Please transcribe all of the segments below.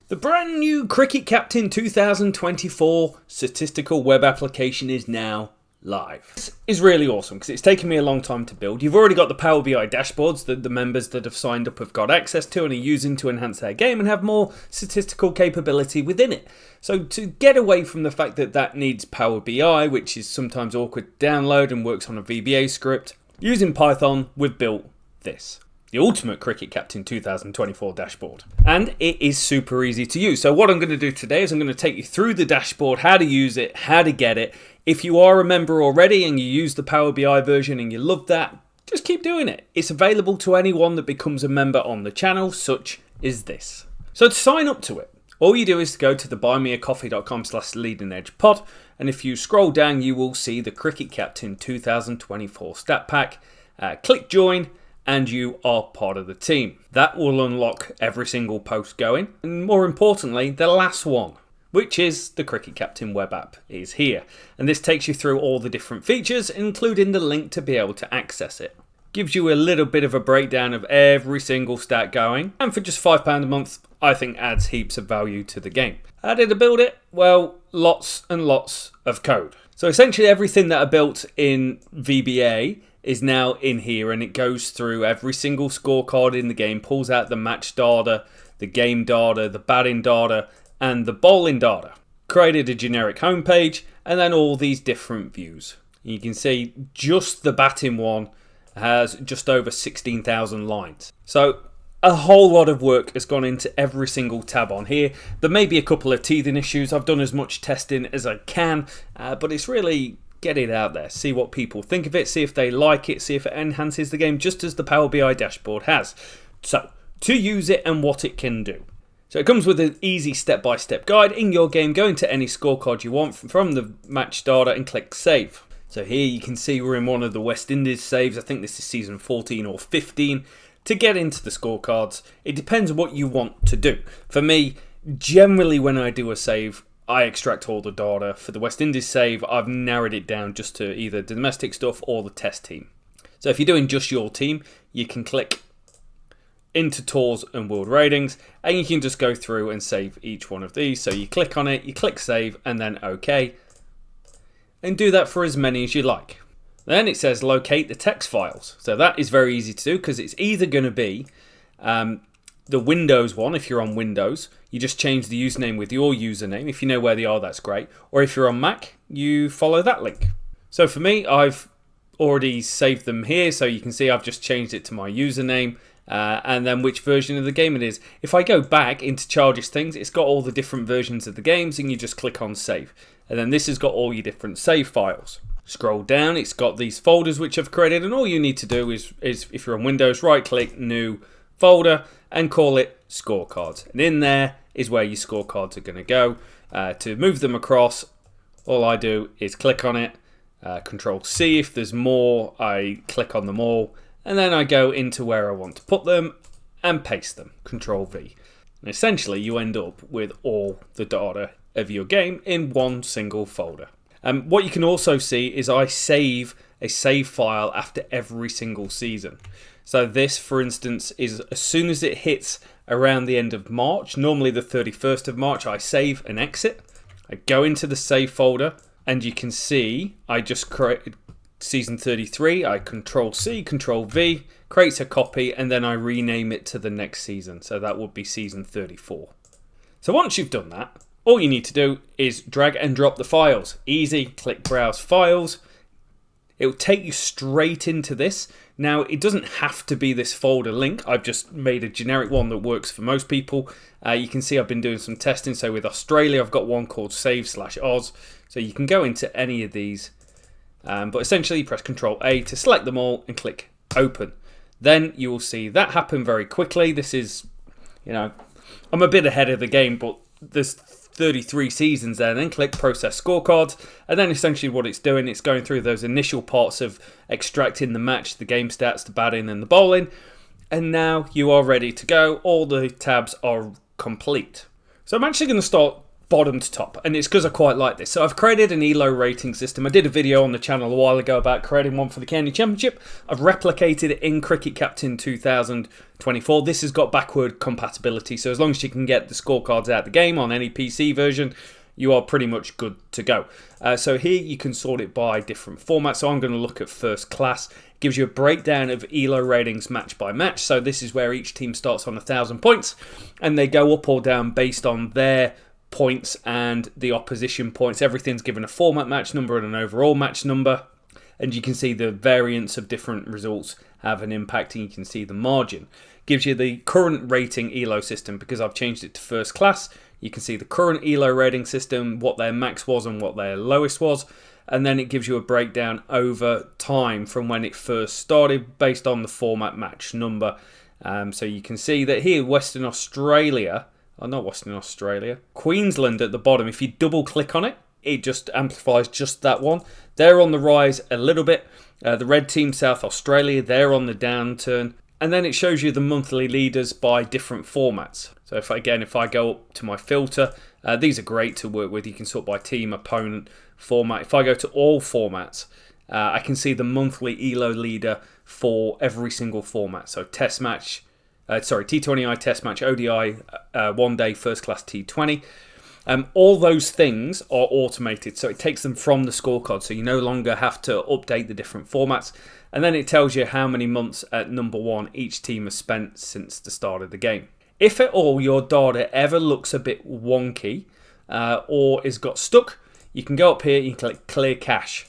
The brand new Cricket Captain 2024 statistical web application is now live. This is really awesome because it's taken me a long time to build. You've already got the Power BI dashboards that the members that have signed up have got access to and are using to enhance their game and have more statistical capability within it. So to get away from the fact that that needs Power BI, which is sometimes awkward to download and works on a VBA script, using Python, we've built this. The ultimate Cricket Captain 2024 dashboard. And it is super easy to use. So what I'm going to do today is I'm going to take you through the dashboard, how to use it, how to get it. If you are a member already and you use the Power BI version and you love that, just keep doing it. It's available to anyone that becomes a member on the channel, such as this. So to sign up to it, all you do is go to the buymeacoffee.com/leadingedgepod, and if you scroll down, you will see the Cricket Captain 2024 stat pack. Click join, and you are part of the team. That will unlock every single post going, and more importantly, the last one, which is the Cricket Captain web app, is here. And this takes you through all the different features, including the link to be able to access it. Gives you a little bit of a breakdown of every single stat going, and for just £5 a month, I think adds heaps of value to the game. How did I build it? Well, lots and lots of code. So essentially everything that I built in VBA is now in here, and it goes through every single scorecard in the game, pulls out the match data, the game data, the batting data, and the bowling data. Created a generic homepage, and then all these different views. You can see just the batting one has just over 16,000 lines. So a whole lot of work has gone into every single tab on here. There may be a couple of teething issues. I've done as much testing as I can, but it's really get it out there, see what people think of it, see if they like it, see if it enhances the game just as the Power BI dashboard has. So, to use it and what it can do. So it comes with an easy step-by-step guide. In your game, go into any scorecard you want from the match data and click save. So here you can see we're in one of the West Indies saves. I think this is season 14 or 15. To get into the scorecards, it depends what you want to do. For me, generally when I do a save, I extract all the data. For the West Indies save, I've narrowed it down just to either the domestic stuff or the test team. So if you're doing just your team, you can click into tours and world ratings, and you can just go through and save each one of these. So you click on it, you click save, and then OK. And do that for as many as you like. Then it says locate the text files. So that is very easy to do because it's either going to be the Windows one. If you're on Windows, you just change the username with your username. If you know where they are, that's great. Or if you're on Mac, you follow that link. So for me, I've already saved them here. So you can see I've just changed it to my username and then which version of the game it is. If I go back into Charges things, it's got all the different versions of the games, and you just click on save. And then this has got all your different save files. Scroll down, it's got these folders which I've created, and all you need to do is if you're on Windows, right click, new folder, and call it Scorecards. And in there is where your scorecards are going to go. To move them across, all I do is click on it, Control C. If there's more, I click on them all, and then I go into where I want to put them and paste them, Control V. And essentially you end up with all the data of your game in one single folder. What you can also see is I save a save file after every single season. So this, for instance, is as soon as it hits around the end of March, normally the 31st of March, I save and exit. I go into the save folder, and you can see I just created season 33. I Control C, Control V, creates a copy, and then I rename it to the next season. So that would be season 34. So once you've done that, all you need to do is drag and drop the files. Easy, click Browse Files. It will take you straight into this. Now, it doesn't have to be this folder link. I've just made a generic one that works for most people. You can see I've been doing some testing. So with Australia, I've got one called Save/Oz. So you can go into any of these. But essentially, you press Control A to select them all and click Open. Then you will see that happen very quickly. This is, I'm a bit ahead of the game, but there's 33 seasons there, and then click Process Scorecards, and then essentially what it's doing, it's going through those initial parts of extracting the match, the game stats, the batting and the bowling, and now you are ready to go. All the tabs are complete. So I'm actually going to start bottom to top, and it's because I quite like this. So I've created an Elo rating system. I did a video on the channel a while ago about creating one for the County Championship. I've replicated it in Cricket Captain 2024. This has got backward compatibility, so as long as you can get the scorecards out of the game on any PC version, you are pretty much good to go. So here you can sort it by different formats. So I'm going to look at first class. It gives you a breakdown of Elo ratings match by match. So this is where each team starts on 1,000 points, and they go up or down based on their points and the opposition points. Everything's given a format match number and an overall match number, and you can see the variance of different results have an impact, and you can see the margin. Gives you the current rating Elo system because I've changed it to first class. You can see the current Elo rating system, what their max was and what their lowest was, and then it gives you a breakdown over time from when it first started based on the format match number. So you can see that here Western Australia, not Western Australia, Queensland at the bottom, if you double click on it, it just amplifies just that one. They're on the rise a little bit. The red team, South Australia, they're on the downturn. And then it shows you the monthly leaders by different formats. So if I go up to my filter, these are great to work with. You can sort by team, opponent, format. If I go to all formats, I can see the monthly Elo leader for every single format. So test match, T20I test match, ODI, one day, first class T20. All those things are automated, so it takes them from the scorecard, so you no longer have to update the different formats. And then it tells you how many months at number one each team has spent since the start of the game. If at all your data ever looks a bit wonky or is got stuck, you can go up here, you can click clear cache,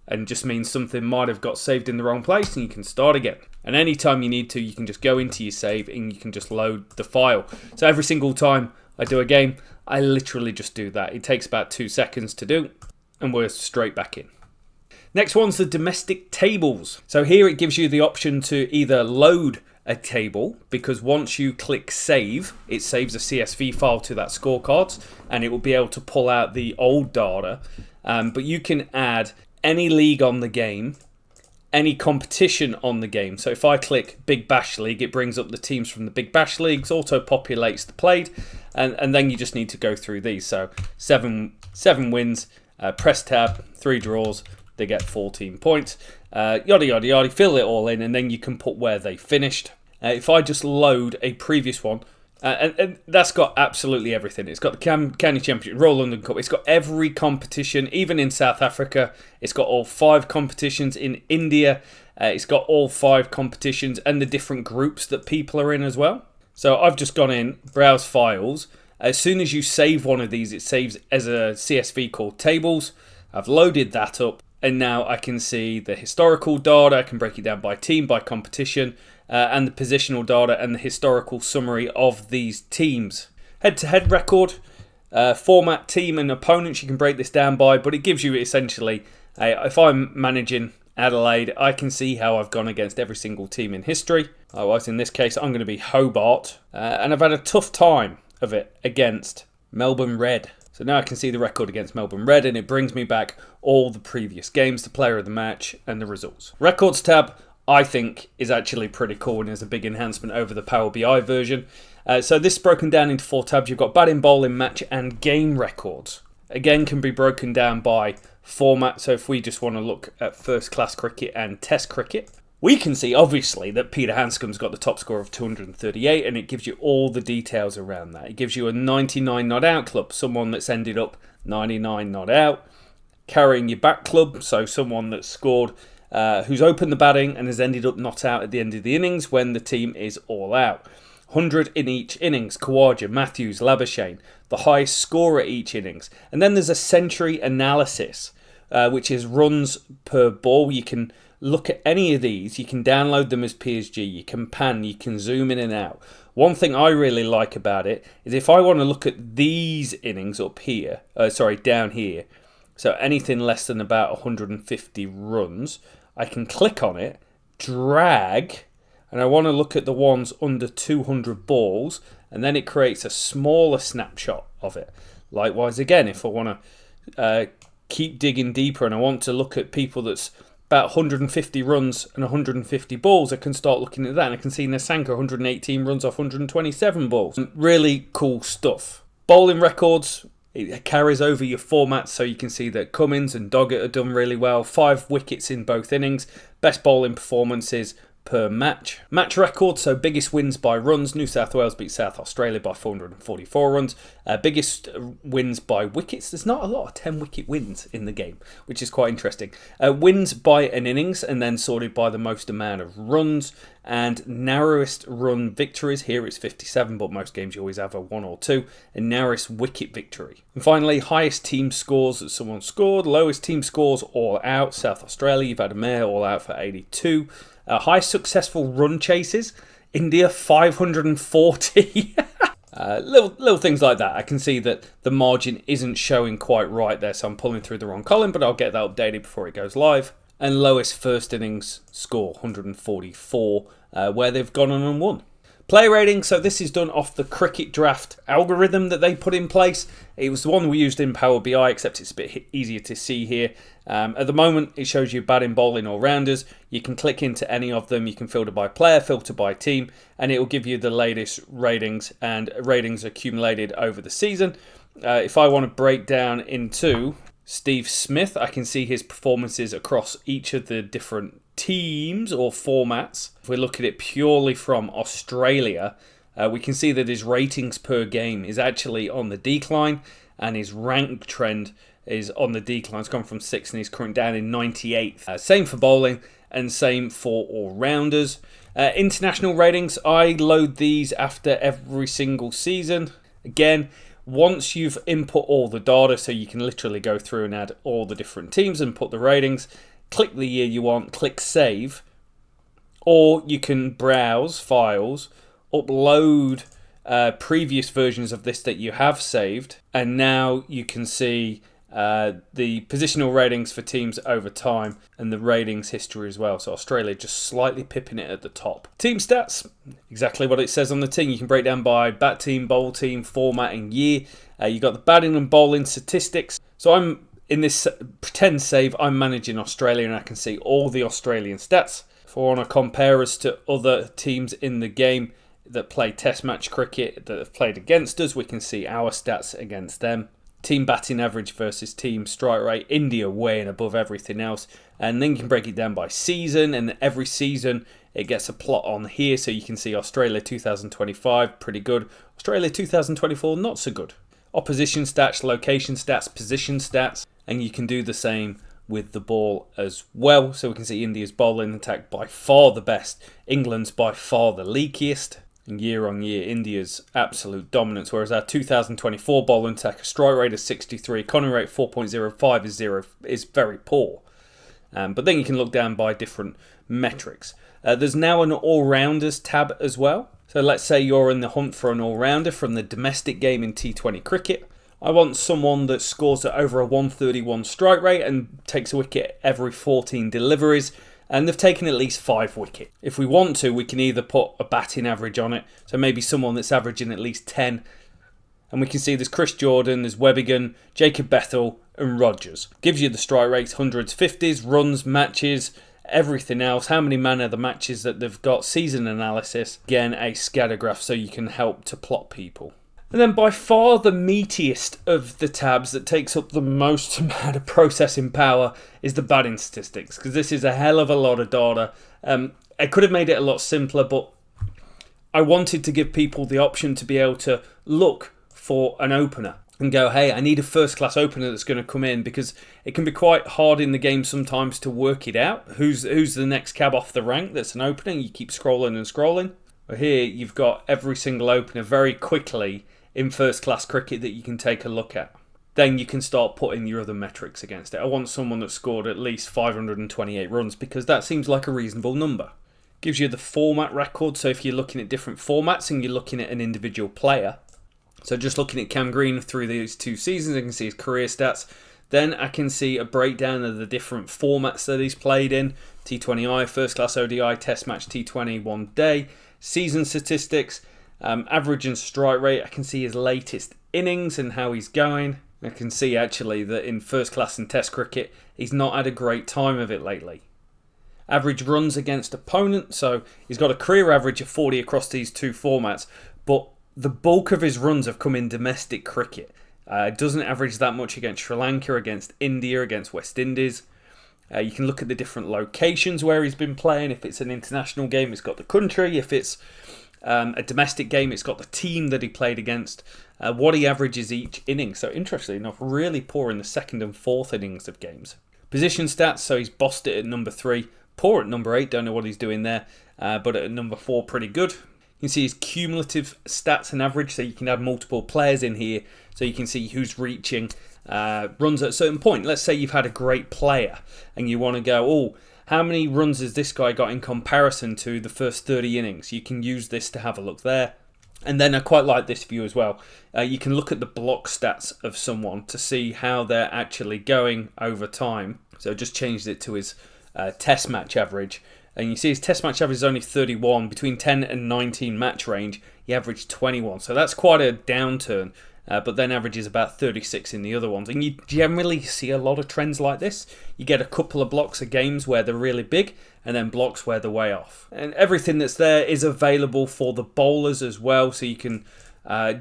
and just means something might have got saved in the wrong place, and you can start again. And anytime you need to, you can just go into your save and you can just load the file. So every single time I do a game, I literally just do that. It takes about 2 seconds to do, and we're straight back in. Next one's the domestic tables. So here it gives you the option to either load a table, because once you click save, it saves a CSV file to that scorecards, and it will be able to pull out the old data. But you can add any league on the game, any competition on the game. So if I click Big Bash League, it brings up the teams from the Big Bash Leagues, auto-populates the played, and then you just need to go through these. So seven wins, press tab, 3 draws, they get 14 points, yada yada yada, fill it all in, and then you can put where they finished. If I just load a previous one, and that's got absolutely everything. It's got the County Championship, Royal London Cup. It's got every competition, even in South Africa. It's got all 5 competitions in India. It's got all 5 competitions and the different groups that people are in as well. So I've just gone in, browse files. As soon as you save one of these, it saves as a CSV called tables. I've loaded that up, and now I can see the historical data. I can break it down by team, by competition, and the positional data and the historical summary of these teams. Head-to-head record, format, team and opponents, you can break this down by, but it gives you essentially, if I'm managing Adelaide, I can see how I've gone against every single team in history. Otherwise, in this case, I'm going to be Hobart, and I've had a tough time of it against Melbourne Red. So now I can see the record against Melbourne Red, and it brings me back all the previous games, the player of the match, and the results. Records tab, I think, is actually pretty cool and is a big enhancement over the Power BI version. So this is broken down into 4 tabs. You've got batting, bowling, match, and game records. Again, can be broken down by format. So if we just want to look at first class cricket and test cricket, we can see obviously that Peter Hanscom's got the top score of 238, and it gives you all the details around that. It gives you a 99 not out club, someone that's ended up 99 not out. Carrying your back club, so someone that's scored, who's opened the batting and has ended up not out at the end of the innings when the team is all out. 100 in each innings, Khawaja, Matthews, Labuschagne, the highest scorer each innings. And then there's a century analysis, which is runs per ball. You can look at any of these. You can download them as PSG. You can pan. You can zoom in and out. One thing I really like about it is if I want to look at these innings up here, down here, so anything less than about 150 runs, I can click on it, drag, and I want to look at the ones under 200 balls, and then it creates a smaller snapshot of it. Likewise, again, if I want to keep digging deeper and I want to look at people that's about 150 runs and 150 balls, I can start looking at that, and I can see Nasanka 118 runs off 127 balls. Really cool stuff. Bowling records, It carries over your formats, so you can see that Cummins and Doggett have done really well. 5 wickets in both innings. Best bowling performances per match. Match record, so biggest wins by runs. New South Wales beat South Australia by 444 runs. Biggest wins by wickets. There's not a lot of 10 wicket wins in the game, which is quite interesting. Wins by an innings, and then sorted by the most amount of runs. And narrowest run victories. Here it's 57, but most games you always have a 1 or 2. And narrowest wicket victory. And finally, highest team scores that someone scored. Lowest team scores all out. South Australia, you've had a mare all out for 82. Highest successful run chases. India, 540. Little things like that. I can see that the margin isn't showing quite right there, so I'm pulling through the wrong column, but I'll get that updated before it goes live. And lowest first innings score, 144, where they've gone on and won. Player rating, so this is done off the Cricket Draft algorithm that they put in place. It was the one we used in Power BI, except it's a bit easier to see here. At the moment, it shows you batting, bowling, all-rounders. You can click into any of them. You can filter by player, filter by team, and it will give you the latest ratings and ratings accumulated over the season. If I want to break down into Steve Smith, I can see his performances across each of the different teams or formats. If we look at it purely from Australia, we can see that his ratings per game is actually on the decline, and his rank trend is on the decline. It's gone from 6th and he's currently down in 98th. Same for bowling and same for all-rounders. International ratings, I load these after every single season. Again, once you've input all the data, so you can literally go through and add all the different teams and put the ratings, click the year you want, click save, or you can browse files, upload previous versions of this that you have saved, and now you can see the positional ratings for teams over time and the ratings history as well. So Australia just slightly pipping it at the top. Team stats, exactly what it says on the tin. You can break down by bat team, bowl team, format and year. You've got the batting and bowling statistics. So I'm in this pretend save, I'm managing Australia and I can see all the Australian stats. If I want to compare us to other teams in the game that play test match cricket that have played against us, we can see our stats against them. Team batting average versus team strike rate. India way and above everything else. And then you can break it down by season, and every season it gets a plot on here, so you can see Australia 2025, pretty good. Australia 2024, not so good. Opposition stats, location stats, position stats, and you can do the same with the ball as well. So we can see India's bowling attack by far the best. England's by far the leakiest. And year on year, India's absolute dominance, whereas our 2024 bowling attack, a strike rate of 63, economy rate 4.05 is very poor. But then you can look down by different metrics. There's now an all-rounders tab as well. So let's say you're in the hunt for an all-rounder from the domestic game in T20 cricket. I want someone that scores at over a 131 strike rate and takes a wicket every 14 deliveries. And they've taken at least 5 wickets. If we want to, we can either put a batting average on it. So maybe someone that's averaging at least 10. And we can see there's Chris Jordan, there's Webbigan, Jacob Bethel and Rogers. Gives you the strike rates, hundreds, 50s, runs, matches, everything else. How many man of the matches that they've got. Season analysis. Again, a scatter graph so you can help to plot people. And then by far the meatiest of the tabs that takes up the most amount of processing power is the batting statistics, because this is a hell of a lot of data. I could have made it a lot simpler, but I wanted to give people the option to be able to look for an opener and go, hey, I need a first class opener that's going to come in, because it can be quite hard in the game sometimes to work it out. Who's the next cab off the rank that's an opener? You keep scrolling and scrolling. But here you've got every single opener very quickly in first class cricket that you can take a look at. Then you can start putting your other metrics against it. I want someone that scored at least 528 runs, because that seems like a reasonable number. Gives you the format record, so if you're looking at different formats and you're looking at an individual player. So just looking at Cam Green through these 2 seasons, I can see his career stats. Then I can see a breakdown of the different formats that he's played in. T20I, first class ODI, test match T20 one day, season statistics, average and strike rate. I can see his latest innings and how he's going. I can see actually that in first class and test cricket, he's not had a great time of it lately. Average runs against opponent. So he's got a career average of 40 across these 2 formats, but the bulk of his runs have come in domestic cricket. It doesn't average that much against Sri Lanka, against India, against West Indies. You can look at the different locations where he's been playing. If it's an international game, it's got the country. If it's a domestic game, it's got the team that he played against. What he averages each inning. So interestingly enough, really poor in the second and fourth innings of games. Position stats, so he's bossed it at number 3. Poor at number 8, don't know what he's doing there. But at number 4, pretty good. You can see his cumulative stats and average, so you can add multiple players in here. So you can see who's reaching runs at a certain point. Let's say you've had a great player and you want to go, oh, how many runs has this guy got in comparison to the first 30 innings? You can use this to have a look there. And then I quite like this view as well. You can look at the block stats of someone to see how they're actually going over time. So I just changed it to his test match average. And you see his test match average is only 31. Between 10 and 19 match range, he averaged 21. So that's quite a downturn. But then averages about 36 in the other ones. And you generally see a lot of trends like this. You get a couple of blocks of games where they're really big, and then blocks where they're way off. And everything that's there is available for the bowlers as well, so you can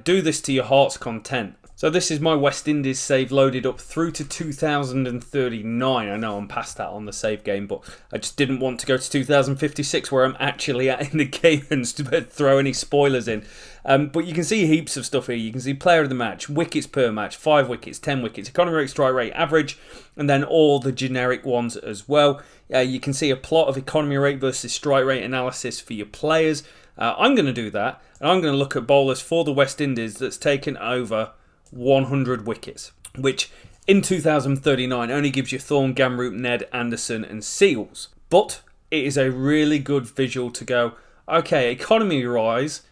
do this to your heart's content. So this is my West Indies save loaded up through to 2039. I know I'm past that on the save game, but I just didn't want to go to 2056 where I'm actually at in the game and throw any spoilers in. But you can see heaps of stuff here. You can see player of the match, wickets per match, 5 wickets, 10 wickets, economy rate, strike rate, average, and then all the generic ones as well. You can see a plot of economy rate versus strike rate analysis for your players. I'm going to do that, and I'm going to look at bowlers for the West Indies that's taken over 100 wickets, which in 2039 only gives you Thorne, Gamroot, Ned, Anderson and Seals. But it is a really good visual to go, okay, economy rise,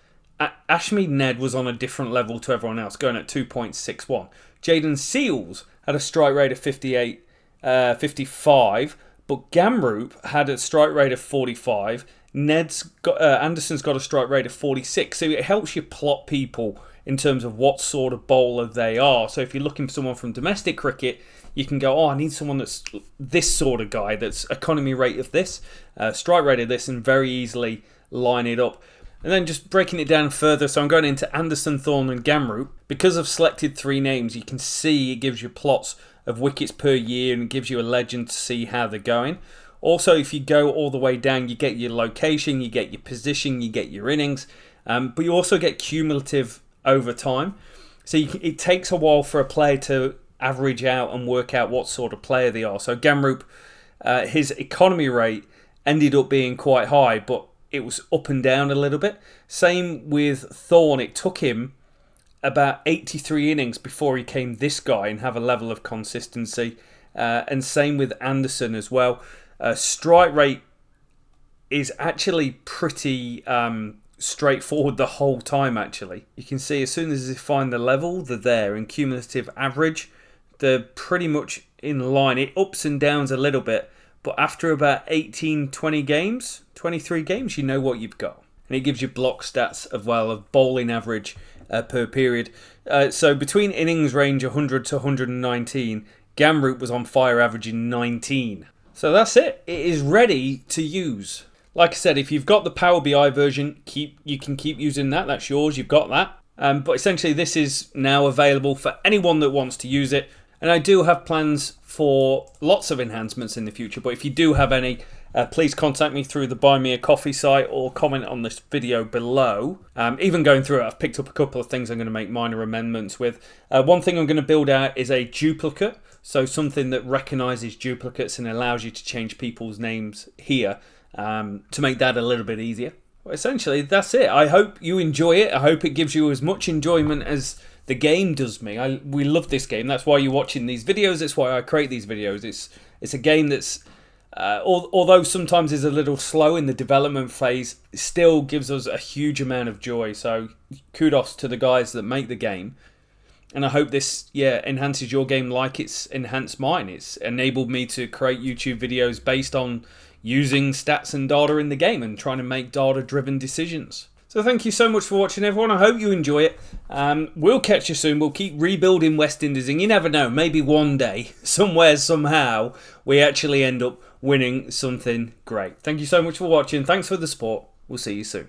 Ashmead Ned was on a different level to everyone else, going at 2.61. Jaden Seals had a strike rate of 55, but Gamroot had a strike rate of 45. Anderson's got a strike rate of 46, so it helps you plot people in terms of what sort of bowler they are. So if you're looking for someone from domestic cricket, you can go, oh, I need someone that's this sort of guy, that's economy rate of this, strike rate of this, and very easily line it up. And then just breaking it down further, so I'm going into Anderson, Thorne and Gamroot. Because I've selected 3 names, you can see it gives you plots of wickets per year and gives you a legend to see how they're going. Also, if you go all the way down, you get your location, you get your position, you get your innings, but you also get cumulative over time. So it takes a while for a player to average out and work out what sort of player they are. So Gamroot, his economy rate ended up being quite high, but it was up and down a little bit. Same with Thorne. It took him about 83 innings before he came this guy and have a level of consistency. And same with Anderson as well. Strike rate is actually pretty straightforward the whole time, actually. You can see as soon as they find the level, they're there. And cumulative average, they're pretty much in line. It ups and downs a little bit, but after about 18, 20 games, 23 games, you know what you've got. And it gives you block stats as well of bowling average per period. So between innings range 100 to 119, Gamroot was on fire averaging 19. So that's it. It is ready to use. Like I said, if you've got the Power BI version, you can keep using that. That's yours. You've got that. But essentially, this is now available for anyone that wants to use it. And I do have plans for lots of enhancements in the future. But if you do have any, please contact me through the Buy Me a Coffee site or comment on this video below. Even going through it, I've picked up a couple of things I'm going to make minor amendments with. One thing I'm going to build out is a duplicate. So something that recognises duplicates and allows you to change people's names here to make that a little bit easier. Well, essentially, that's it. I hope you enjoy it. I hope it gives you as much enjoyment as the game does me. We love this game. That's why you're watching these videos. That's why I create these videos. It's a game that's, although sometimes is a little slow in the development phase, it still gives us a huge amount of joy. So kudos to the guys that make the game. And I hope this, enhances your game like it's enhanced mine. It's enabled me to create YouTube videos based on using stats and data in the game and trying to make data-driven decisions. So thank you so much for watching, everyone. I hope you enjoy it. We'll catch you soon. We'll keep rebuilding West Indies, and you never know, maybe one day, somewhere, somehow, we actually end up winning something great. Thank you so much for watching. Thanks for the support. We'll see you soon.